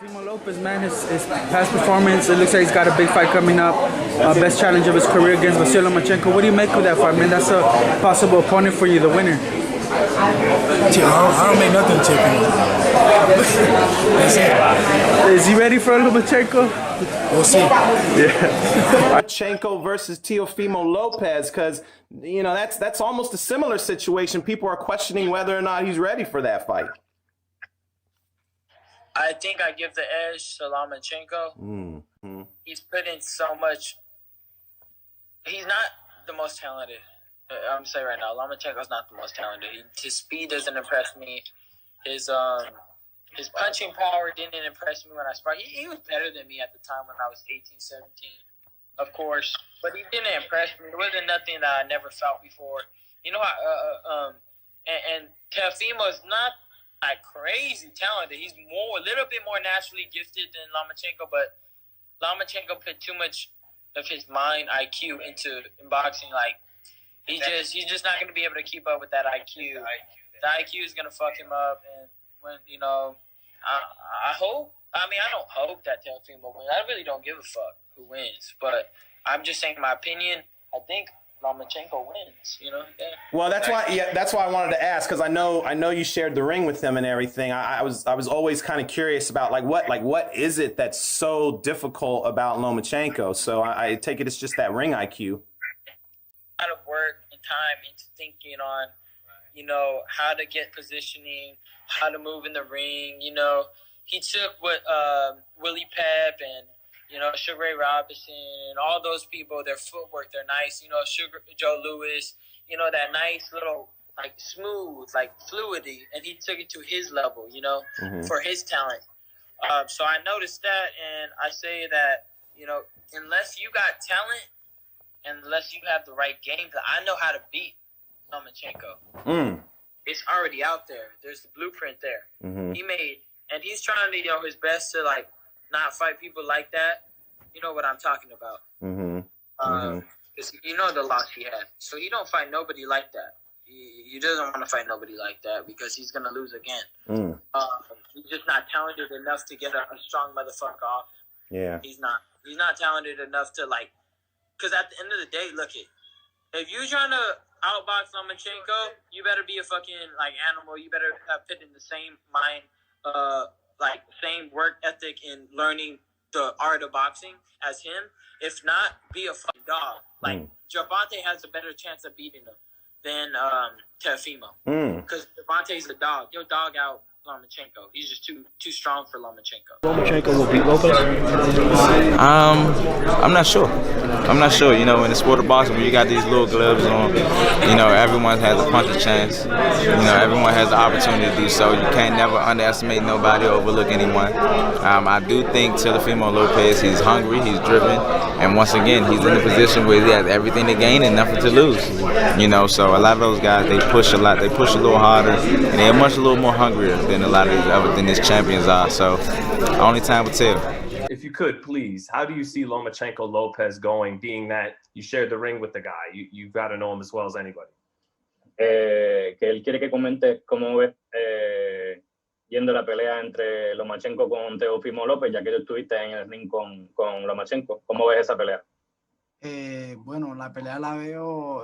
Teofimo Lopez, man, his past performance, it looks like he's got a big fight coming up. Best challenge of his career against Lomachenko. What do you make of that fight, man? That's a possible opponent for you, the winner. I don't make nothing to Teofimo. That's it. Is he ready for Lomachenko? We'll see. Yeah. Lomachenko versus Teofimo Lopez, because you know that's almost a similar situation. People are questioning whether or not he's ready for that fight. I think I give the edge to Lomachenko. Mm-hmm. He's put in so much. He's not the most talented. I'm saying right now, Lomachenko's not the most talented. His speed doesn't impress me. His punching power didn't impress me when I sparred. He was better than me at the time when I was 18, 17, of course. But he didn't impress me. It wasn't nothing that I never felt before. You know, and Teofimo's not like crazy talented. He's a little bit more naturally gifted than Lomachenko, but Lomachenko put too much of his mind IQ into boxing. Like he's just not going to be able to keep up with that IQ. The IQ is going to fuck him up, and when I hope. I mean, I don't hope that Teofimo wins. I really don't give a fuck who wins, but I'm just saying my opinion. I think Lomachenko wins, you know. Yeah. Well, that's why I wanted to ask, because I know you shared the ring with him and everything. I was always kind of curious about what is it that's so difficult about Lomachenko? So I take it it's just that ring IQ. A lot of work and time into thinking on, you know, how to get positioning, how to move in the ring. You know, he took what Willie Pep and, you know, Sugar Ray Robinson and all those people, their footwork, they're nice. You know, Joe Louis, you know, that nice little, like, smooth, like, fluidity. And he took it to his level, you know, for his talent. So I noticed that, and I say that, you know, unless you got talent, unless you have the right game, I know how to beat Lomachenko. It's already out there. There's the blueprint there. And he's trying to, you know, his best to, like, not fight people like that. You know what I'm talking about. Because you know the loss he had. So he don't fight nobody like that. He doesn't want to fight nobody like that because he's going to lose again. He's just not talented enough to get a strong motherfucker off. Yeah. He's not talented enough to, like, because at the end of the day, look it. If you're trying to outbox Lomachenko, you better be a fucking, like, animal. You better have put in the same mind, like, same work ethic in learning the art of boxing as him. If not, be a fucking dog. Like, Gervonta has a better chance of beating him than Teofimo. Because Gervonta's a dog. He'll dog out Lomachenko. He's just too strong for Lomachenko. Lomachenko will beat Lopez? I'm not sure. You know, in the sport of boxing, when you got these little gloves on, you know, everyone has a punch chance. You know, everyone has the opportunity to do so. You can't never underestimate nobody or overlook anyone. I do think Teofimo Lopez, he's hungry, he's driven, and once again, he's in a position where he has everything to gain and nothing to lose. You know, so a lot of those guys, they push a lot. They push a little harder, and they're a little more hungrier than a lot of these champions are. So only time will tell. If you could, please, how do you see Lomachenko Lopez going, being that you shared the ring with the guy? You've got to know him as well as anybody. Que él quiere que comente cómo ves yendo la pelea entre Lomachenko con Teofimo López, ya que tú estuviste en el ring con Lomachenko. ¿Cómo ves esa pelea? Bueno, la pelea la veo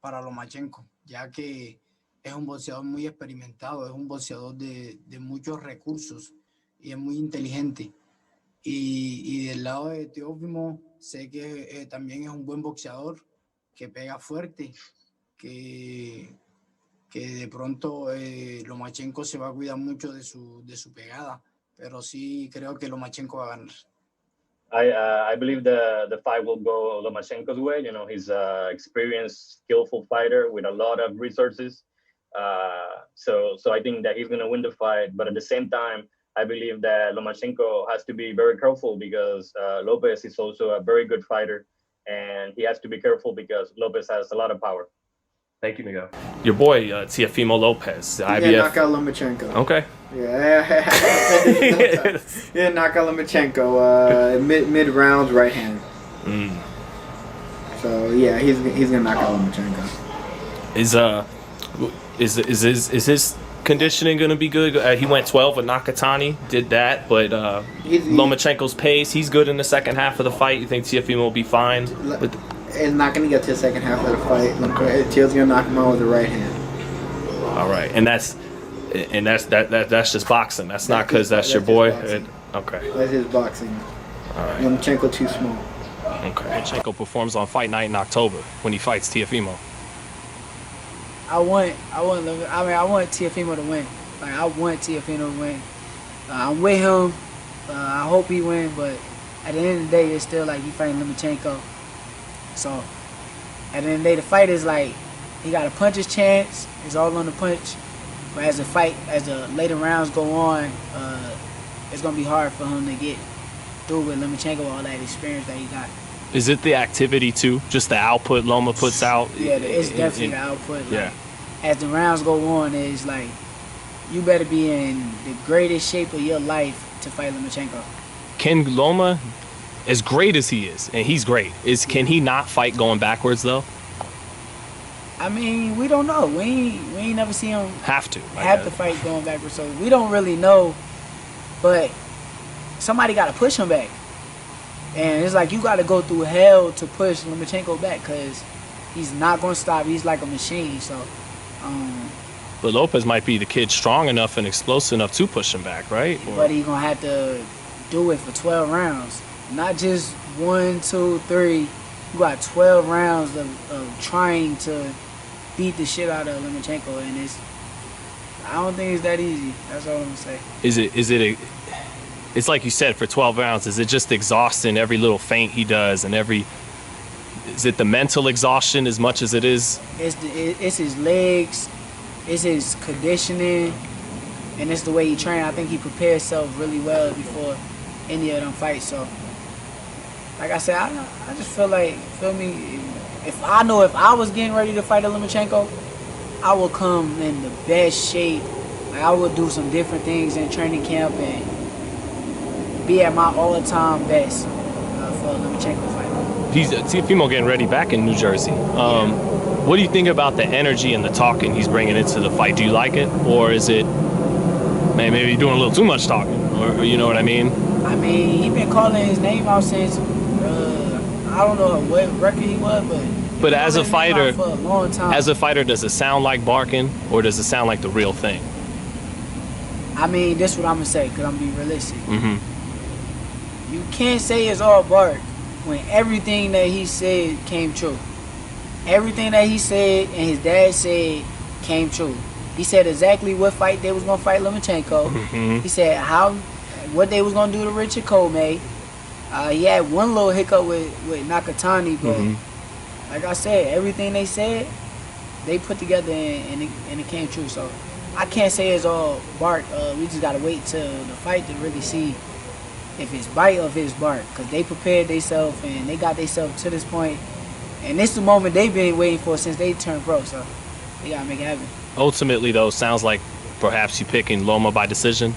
para Lomachenko, ya que es un boxeador muy experimentado, es un boxeador de muchos recursos y es muy inteligente. Y del lado de Teofimo, sé que también es un buen boxeador, que pega fuerte, que de pronto Lomachenko se va a cuidar mucho de su pegada, pero sí creo que Lomachenko va a ganar. I believe the fight will go Lomachenko's way. You know, he's an experienced, skillful fighter with a lot of resources. So I think that he's going to win the fight. But at the same time, I believe that Lomachenko has to be very careful because Lopez is also a very good fighter. And he has to be careful because Lopez has a lot of power. Thank you, Miguel. Your boy, Teofimo Lopez, IBF. Yeah, knock out Lomachenko. Okay. Yeah, yeah, knock out Lomachenko. Mid rounds, right hand. So yeah, he's gonna knock out Lomachenko. Is his conditioning going to be good? He went 12 with Nakatani, did that, but Lomachenko's pace, he's good in the second half of the fight. You think Teofimo will be fine? It's not going to get to the second half of the fight. Teo's going to knock him out with the right hand. All right, and that's just boxing. That's not because that's your boy. Okay. That's his boxing. All right. Lomachenko too small. Okay. Lomachenko performs on Fight Night in October when he fights Teofimo. I want Teofimo to win. Like, I want Teofimo to win. I'm with him. I hope he wins, but at the end of the day, it's still like he fighting Lomachenko. So at the end of the day, the fight is like he got a puncher's chance. It's all on the punch. But as the later rounds go on, it's gonna be hard for him to get through with Lomachenko, all that experience that he got. Is it the activity too? Just the output Loma puts out? Yeah, it's definitely the output. Like, yeah. As the rounds go on, it's like you better be in the greatest shape of your life to fight Lomachenko. Can Loma, as great as he is, and he's great, can he not fight going backwards though? I mean, we don't know. We ain't never seen him have to fight going backwards, so we don't really know. But somebody got to push him back. And it's like you got to go through hell to push Lomachenko back because he's not going to stop. He's like a machine. So, but Lopez might be the kid strong enough and explosive enough to push him back, right? But he's going to have to do it for 12 rounds. Not just 1, 2, 3. You got 12 rounds of trying to beat the shit out of Lomachenko. And I don't think it's that easy. That's all I'm going to say. It's like you said, for 12 rounds, is it just exhausting every little feint he does and is it the mental exhaustion as much as it is? It's his legs, it's his conditioning, and it's the way he trains. I think he prepares himself really well before any of them fights. So, like I said, I just feel me, if I was getting ready to fight a Lomachenko, I would come in the best shape. Like, I would do some different things in training camp and be at my all-time best for a Lomachenko fight. He's Teofimo getting ready back in New Jersey. What do you think about the energy and the talking he's bringing into the fight? Do you like it, or is it, man, maybe you're doing a little too much talking, or you know what I mean? I mean, he been calling his name out since I don't know what record he was, but as a fighter, for a long time. As a fighter, does it sound like barking, or does it sound like the real thing? I mean, this is what I'm gonna say, cause I'm being realistic. Mm-hmm. You can't say it's all bark when everything that he said came true. Everything that he said and his dad said came true. He said exactly what fight they was gonna fight Lomachenko. Mm-hmm. He said what they was gonna do to Richard Comey. He had one little hiccup with Nakatani, but like I said, everything they said, they put together and it came true. So I can't say it's all bark. We just gotta wait till the fight to really see if it's bite or if it's bark, because they prepared themselves and they got themselves to this point, and this is the moment they've been waiting for since they turned pro. So they gotta make it happen. Ultimately, though, sounds like perhaps you picking Loma by decision.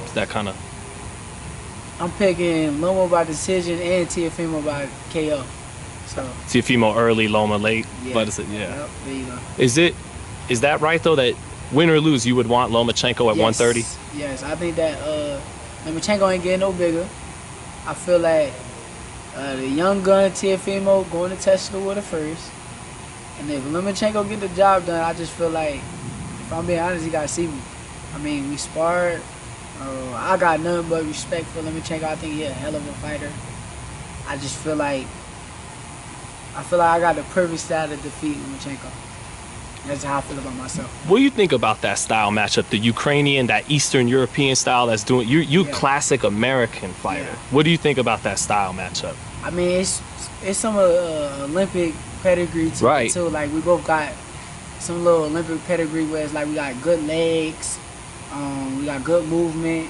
Is that kind of? I'm picking Loma by decision and Teofimo by KO. So Teofimo early, Loma late. Yeah. But yeah. Yep, there you go. Is that right though, that win or lose you would want Lomachenko at 130? Yes, I think that Lomachenko ain't getting no bigger. I feel like the young gun Teofimo going to test the water first. And if Lomachenko get the job done, I just feel like, if I'm being honest, he got to see me. I mean, we sparred. I got nothing but respect for Lomachenko. I think he's a hell of a fighter. I just feel like I got the perfect style to defeat Lomachenko. That's how I feel about myself. What do you think about that style matchup? The Ukrainian, that Eastern European style that's doing you classic American fighter. Yeah. What do you think about that style matchup? I mean, it's some Olympic pedigree too. Right. Too. Like, we both got some little Olympic pedigree where it's like we got good legs, we got good movement.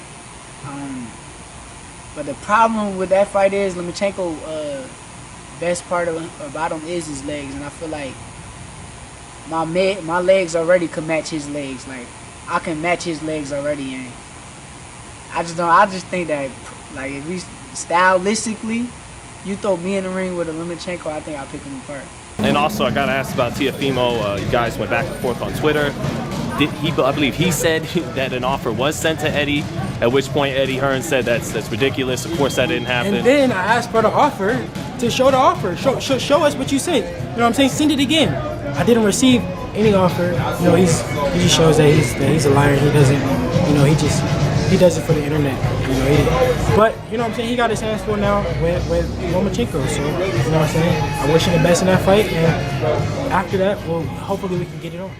But the problem with that fight is Lomachenko, best part about him is his legs, and I feel like my legs already can match his legs. Like, I can match his legs already, and I just think that, like, if we stylistically, you throw me in the ring with a Lomachenko, I think I'll pick him apart. And also, I got to ask about Teofimo. You guys went back and forth on Twitter. I believe he said that an offer was sent to Eddie, at which point Eddie Hearn said that's ridiculous. Of course, that didn't happen. And then I asked for the offer to show the offer. Show us what you sent. You know what I'm saying? Send it again. I didn't receive any offer. You know, he just shows that he's a liar. He doesn't, you know, he does it for the internet. You know, but you know what I'm saying? He got his hands full now with Lomachenko. So you know what I'm saying? I wish him the best in that fight, and after that, well, hopefully we can get it on.